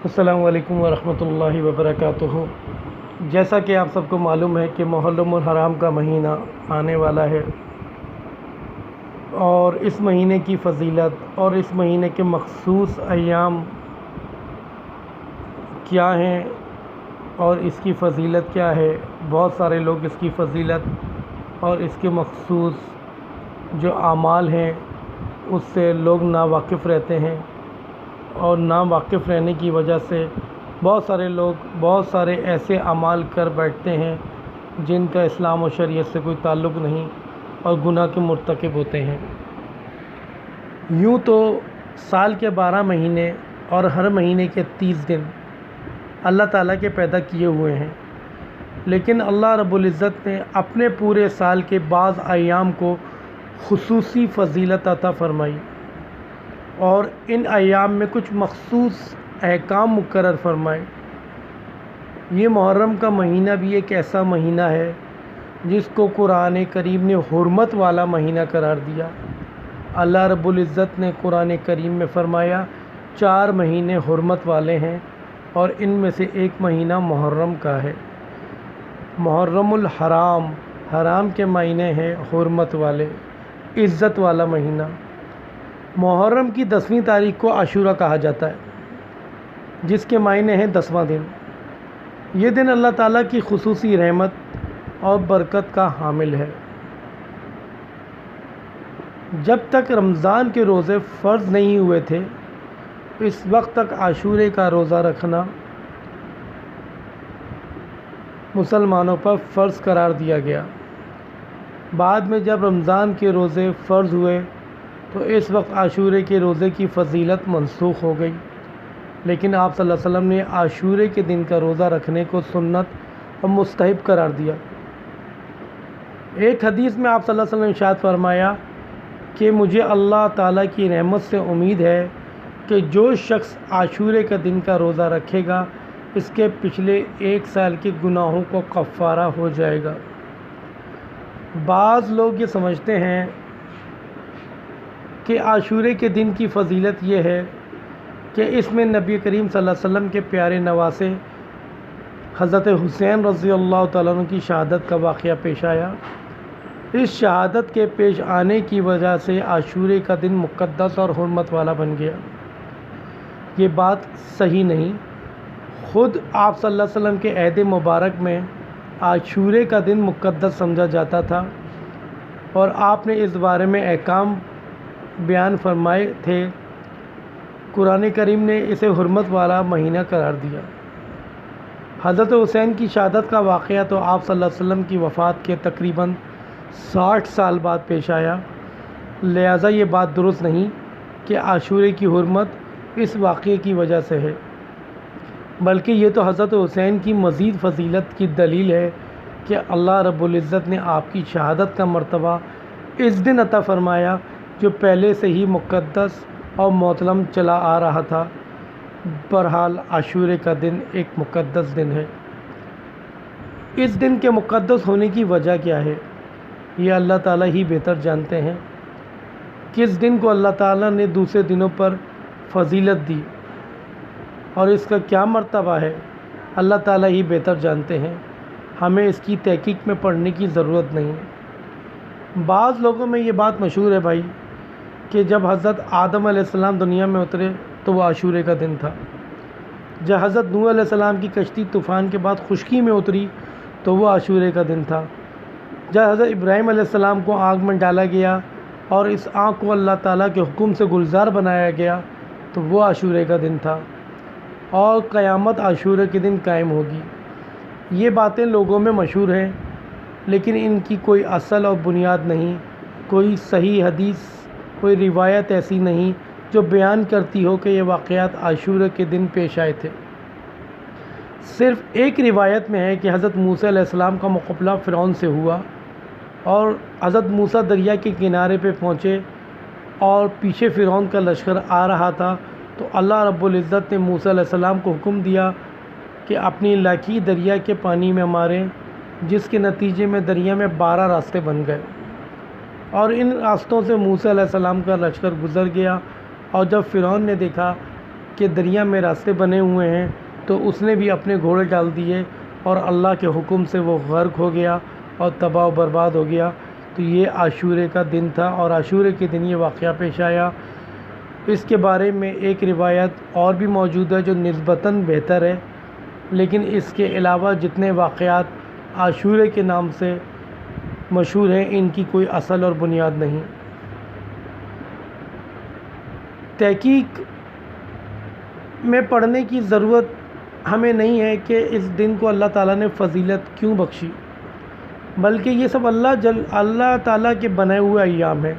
السلام علیکم ورحمۃ اللہ وبرکاتہ۔ جیسا کہ آپ سب کو معلوم ہے کہ محرم الحرام کا مہینہ آنے والا ہے، اور اس مہینے کی فضیلت اور اس مہینے کے مخصوص ایام کیا ہیں اور اس کی فضیلت کیا ہے۔ بہت سارے لوگ اس کی فضیلت اور اس کے مخصوص جو اعمال ہیں اس سے لوگ ناواقف رہتے ہیں، اور ناواقف رہنے کی وجہ سے بہت سارے لوگ بہت سارے ایسے اعمال کر بیٹھتے ہیں جن کا اسلام و شریعت سے کوئی تعلق نہیں، اور گناہ کے مرتکب ہوتے ہیں۔ یوں تو سال کے 12 مہینے اور ہر مہینے کے 30 دن اللہ تعالیٰ کے پیدا کیے ہوئے ہیں، لیکن اللہ رب العزت نے اپنے پورے سال کے بعض ایام کو خصوصی فضیلت عطا فرمائی، اور ان ایام میں کچھ مخصوص احکام مقرر فرمائے۔ یہ محرم کا مہینہ بھی ایک ایسا مہینہ ہے جس کو قرآن کریم نے حرمت والا مہینہ قرار دیا۔ اللہ رب العزت نے قرآن کریم میں فرمایا 4 مہینے حرمت والے ہیں، اور ان میں سے ایک مہینہ محرم کا ہے۔ محرم الحرام، حرام کے معنی ہیں حرمت والے، عزت والا مہینہ۔ محرم کی 10ویں تاریخ کو عاشورہ کہا جاتا ہے، جس کے معنی ہیں 10واں دن۔ یہ دن اللہ تعالیٰ کی خصوصی رحمت اور برکت کا حامل ہے۔ جب تک رمضان کے روزے فرض نہیں ہوئے تھے، اس وقت تک عاشورے کا روزہ رکھنا مسلمانوں پر فرض قرار دیا گیا۔ بعد میں جب رمضان کے روزے فرض ہوئے تو اس وقت عاشورے کے روزے کی فضیلت منسوخ ہو گئی، لیکن آپ صلی اللہ علیہ وسلم نے عاشورے کے دن کا روزہ رکھنے کو سنت اور مستحب قرار دیا۔ ایک حدیث میں آپ صلی اللہ علیہ وسلم نے ارشاد فرمایا کہ مجھے اللہ تعالیٰ کی رحمت سے امید ہے کہ جو شخص عاشورے کا دن کا روزہ رکھے گا اس کے پچھلے 1 سال کے گناہوں کو کفارہ ہو جائے گا۔ بعض لوگ یہ سمجھتے ہیں کہ عاشورے کے دن کی فضیلت یہ ہے کہ اس میں نبی کریم صلی اللہ علیہ وسلم کے پیارے نواسے حضرت حسین رضی اللہ تعالیٰ عنہ کی شہادت کا واقعہ پیش آیا۔ اس شہادت کے پیش آنے کی وجہ سے عاشورے کا دن مقدس اور حرمت والا بن گیا۔ یہ بات صحیح نہیں۔ خود آپ صلی اللہ علیہ وسلم کے عہد مبارک میں عاشورے کا دن مقدس سمجھا جاتا تھا، اور آپ نے اس بارے میں احکام بیان فرمائے تھے۔ قرآن کریم نے اسے حرمت والا مہینہ قرار دیا۔ حضرت حسین کی شہادت کا واقعہ تو آپ صلی اللہ علیہ وسلم کی وفات کے تقریباً 60 سال بعد پیش آیا، لہٰذا یہ بات درست نہیں کہ عاشورے کی حرمت اس واقعے کی وجہ سے ہے، بلکہ یہ تو حضرت حسین کی مزید فضیلت کی دلیل ہے کہ اللہ رب العزت نے آپ کی شہادت کا مرتبہ اس دن عطا فرمایا جو پہلے سے ہی مقدس اور محترم چلا آ رہا تھا۔ بہرحال عاشورے کا دن ایک مقدس دن ہے۔ اس دن کے مقدس ہونے کی وجہ کیا ہے یہ اللہ تعالیٰ ہی بہتر جانتے ہیں۔ کس دن کو اللہ تعالیٰ نے دوسرے دنوں پر فضیلت دی اور اس کا کیا مرتبہ ہے اللہ تعالیٰ ہی بہتر جانتے ہیں، ہمیں اس کی تحقیق میں پڑھنے کی ضرورت نہیں۔ بعض لوگوں میں یہ بات مشہور ہے بھائی کہ جب حضرت آدم علیہ السلام دنیا میں اترے تو وہ عاشورے کا دن تھا، جب حضرت نوح علیہ السلام کی کشتی طوفان کے بعد خشکی میں اتری تو وہ عاشورے کا دن تھا، جب حضرت ابراہیم علیہ السلام کو آگ میں ڈالا گیا اور اس آگ کو اللہ تعالیٰ کے حکم سے گلزار بنایا گیا تو وہ عاشورے کا دن تھا، اور قیامت عاشورے کے دن قائم ہوگی۔ یہ باتیں لوگوں میں مشہور ہیں، لیکن ان کی کوئی اصل اور بنیاد نہیں۔ کوئی صحیح حدیث، کوئی روایت ایسی نہیں جو بیان کرتی ہو کہ یہ واقعات عاشورے کے دن پیش آئے تھے۔ صرف ایک روایت میں ہے کہ حضرت موسیٰ علیہ السلام کا مقابلہ فرعون سے ہوا، اور حضرت موسیٰ دریا کے کنارے پہ پہنچے اور پیچھے فرعون کا لشکر آ رہا تھا، تو اللہ رب العزت نے موسیٰ علیہ السلام کو حکم دیا کہ اپنی لاٹھی دریا کے پانی میں ماریں، جس کے نتیجے میں دریا میں 12 راستے بن گئے، اور ان راستوں سے موسیٰ علیہ السلام کا لشکر گزر گیا۔ اور جب فرعون نے دیکھا کہ دریا میں راستے بنے ہوئے ہیں، تو اس نے بھی اپنے گھوڑے ڈال دیے اور اللہ کے حکم سے وہ غرق ہو گیا اور تباہ و برباد ہو گیا۔ تو یہ عاشورے کا دن تھا اور عاشورے کے دن یہ واقعہ پیش آیا۔ اس کے بارے میں ایک روایت اور بھی موجود ہے جو نسبتاً بہتر ہے، لیکن اس کے علاوہ جتنے واقعات عاشورے کے نام سے مشہور ہیں ان کی کوئی اصل اور بنیاد نہیں۔ تحقیق میں پڑھنے کی ضرورت ہمیں نہیں ہے کہ اس دن کو اللہ تعالیٰ نے فضیلت کیوں بخشی، بلکہ یہ سب اللہ تعالیٰ کے بنائے ہوئے ایام ہیں۔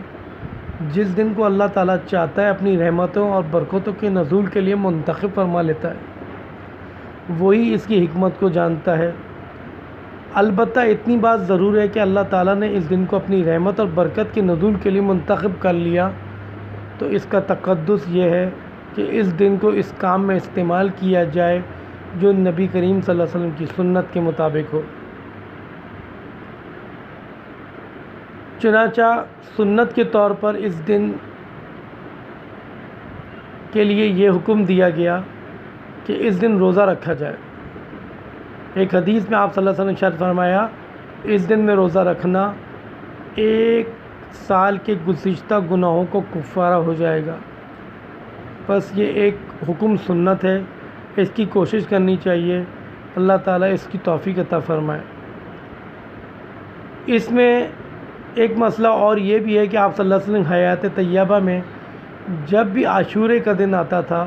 جس دن کو اللہ تعالیٰ چاہتا ہے اپنی رحمتوں اور برکتوں کے نزول کے لیے منتخب فرما لیتا ہے، وہی اس کی حکمت کو جانتا ہے۔ البتہ اتنی بات ضرور ہے کہ اللہ تعالیٰ نے اس دن کو اپنی رحمت اور برکت کے نزول کے لیے منتخب کر لیا، تو اس کا تقدس یہ ہے کہ اس دن کو اس کام میں استعمال کیا جائے جو نبی کریم صلی اللہ علیہ وسلم کی سنت کے مطابق ہو۔ چنانچہ سنت کے طور پر اس دن کے لیے یہ حکم دیا گیا کہ اس دن روزہ رکھا جائے۔ ایک حدیث میں آپ صلی اللہ علیہ وسلم نے ارشاد فرمایا، اس دن میں روزہ رکھنا 1 سال کے گزشتہ گناہوں کو کفارہ ہو جائے گا۔ بس یہ ایک حکم سنت ہے، اس کی کوشش کرنی چاہیے، اللہ تعالیٰ اس کی توفیق عطا فرمائے۔ اس میں ایک مسئلہ اور یہ بھی ہے کہ آپ صلی اللہ علیہ وسلم حیات طیبہ میں جب بھی عاشورے کا دن آتا تھا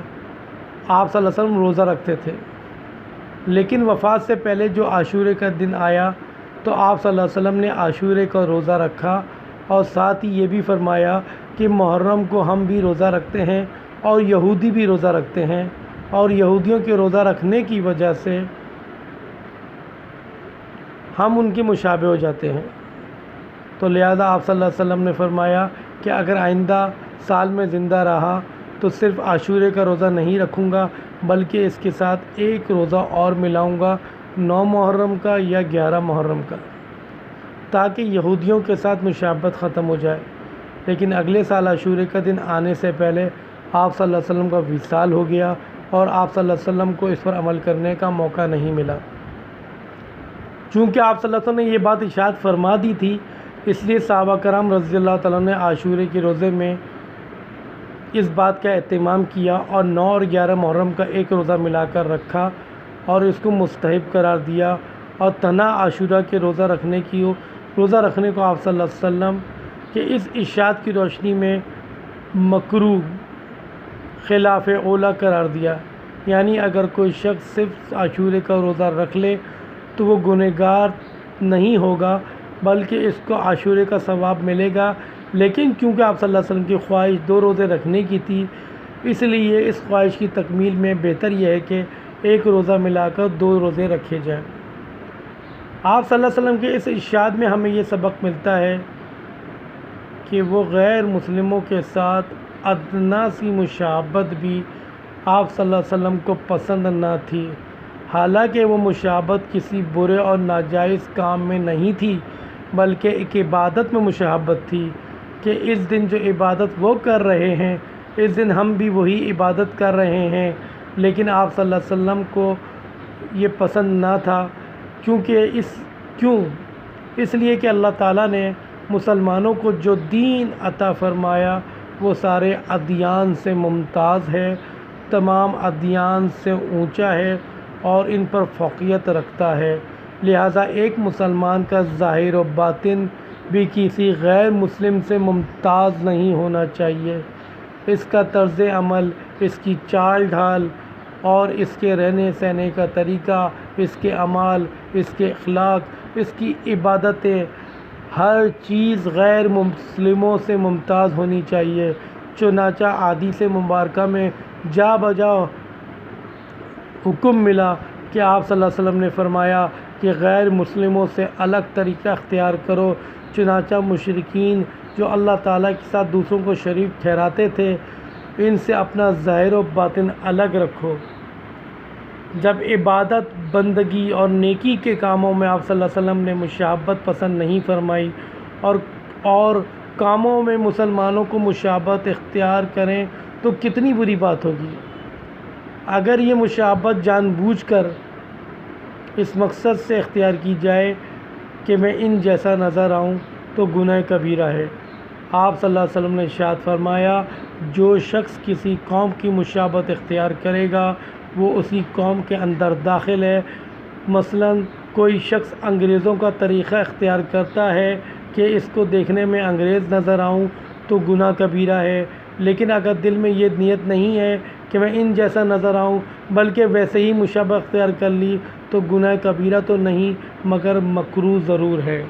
آپ صلی اللہ علیہ وسلم روزہ رکھتے تھے، لیکن وفات سے پہلے جو عاشورے کا دن آیا تو آپ صلی اللہ علیہ وسلم نے عاشورے کا روزہ رکھا، اور ساتھ ہی یہ بھی فرمایا کہ محرم کو ہم بھی روزہ رکھتے ہیں اور یہودی بھی روزہ رکھتے ہیں، اور یہودیوں کے روزہ رکھنے کی وجہ سے ہم ان کے مشابہ ہو جاتے ہیں۔ تو لہذا آپ صلی اللہ علیہ وسلم نے فرمایا کہ اگر آئندہ سال میں زندہ رہا تو صرف عاشورے کا روزہ نہیں رکھوں گا، بلکہ اس کے ساتھ ایک روزہ اور ملاؤں گا 9 محرم کا یا 11 محرم کا، تاکہ یہودیوں کے ساتھ مشابہت ختم ہو جائے۔ لیکن اگلے سال عاشورے کا دن آنے سے پہلے آپ صلی اللہ علیہ وسلم کا وصال ہو گیا اور آپ صلی اللہ علیہ وسلم کو اس پر عمل کرنے کا موقع نہیں ملا۔ چونکہ آپ صلی اللہ علیہ وسلم نے یہ بات ارشاد فرما دی تھی، اس لیے صحابہ کرام رضی اللہ تعالیٰ نے عاشورے کے روزے میں اس بات کا اہتمام کیا اور 9 اور 11 محرم کا ایک روزہ ملا کر رکھا اور اس کو مستحب قرار دیا، اور تنہا عاشورہ کے روزہ رکھنے کو آپ صلی اللہ علیہ وسلم کے اس ارشاد کی روشنی میں مکروہ خلاف اولا قرار دیا۔ یعنی اگر کوئی شخص صرف عاشورے کا روزہ رکھ لے تو وہ گنہگار نہیں ہوگا، بلکہ اس کو عاشورے کا ثواب ملے گا، لیکن کیونکہ آپ صلی اللہ علیہ وسلم کی خواہش 2 روزے رکھنے کی تھی، اس لیے اس خواہش کی تکمیل میں بہتر یہ ہے کہ ایک روزہ ملا کر 2 روزے رکھے جائیں۔ آپ صلی اللہ علیہ وسلم کے اس ارشاد میں ہمیں یہ سبق ملتا ہے کہ وہ غیر مسلموں کے ساتھ ادنا سی مشابہت بھی آپ صلی اللہ علیہ وسلم کو پسند نہ تھی، حالانکہ وہ مشابہت کسی برے اور ناجائز کام میں نہیں تھی، بلکہ ایک عبادت میں مشابہت تھی کہ اس دن جو عبادت وہ کر رہے ہیں اس دن ہم بھی وہی عبادت کر رہے ہیں، لیکن آپ صلی اللہ علیہ وسلم کو یہ پسند نہ تھا۔ اس لیے کہ اللہ تعالیٰ نے مسلمانوں کو جو دین عطا فرمایا وہ سارے ادیان سے ممتاز ہے، تمام ادیان سے اونچا ہے اور ان پر فوقیت رکھتا ہے، لہٰذا ایک مسلمان کا ظاہر و باطن بھی کسی غیر مسلم سے ممتاز نہیں ہونا چاہیے۔ اس کا طرز عمل، اس کی چال ڈھال اور اس کے رہنے سہنے کا طریقہ، اس کے اعمال، اس کے اخلاق، اس کی عبادتیں، ہر چیز غیر مسلموں سے ممتاز ہونی چاہیے۔ چنانچہ احادیث مبارکہ میں جا بجا حکم ملا کہ آپ صلی اللہ علیہ وسلم نے فرمایا کہ غیر مسلموں سے الگ طریقہ اختیار کرو۔ چنانچہ مشرکین جو اللہ تعالیٰ کے ساتھ دوسروں کو شریک ٹھہراتے تھے ان سے اپنا ظاہر و باطن الگ رکھو۔ جب عبادت، بندگی اور نیکی کے کاموں میں آپ صلی اللہ علیہ وسلم نے مشابہت پسند نہیں فرمائی اور کاموں میں مسلمانوں کو مشابہت اختیار کریں تو کتنی بری بات ہوگی۔ اگر یہ مشابہت جان بوجھ کر اس مقصد سے اختیار کی جائے کہ میں ان جیسا نظر آؤں تو گناہ کبیرہ ہے۔ آپ صلی اللہ علیہ وسلم نے ارشاد فرمایا، جو شخص کسی قوم کی مشابہت اختیار کرے گا وہ اسی قوم کے اندر داخل ہے۔ مثلاً کوئی شخص انگریزوں کا طریقہ اختیار کرتا ہے کہ اس کو دیکھنے میں انگریز نظر آؤں تو گناہ کبیرہ ہے، لیکن اگر دل میں یہ نیت نہیں ہے کہ میں ان جیسا نظر آؤں بلکہ ویسے ہی مشابہت اختیار کر لی تو گناہ کبیرہ تو نہیں مگر مکروہ ضرور ہے۔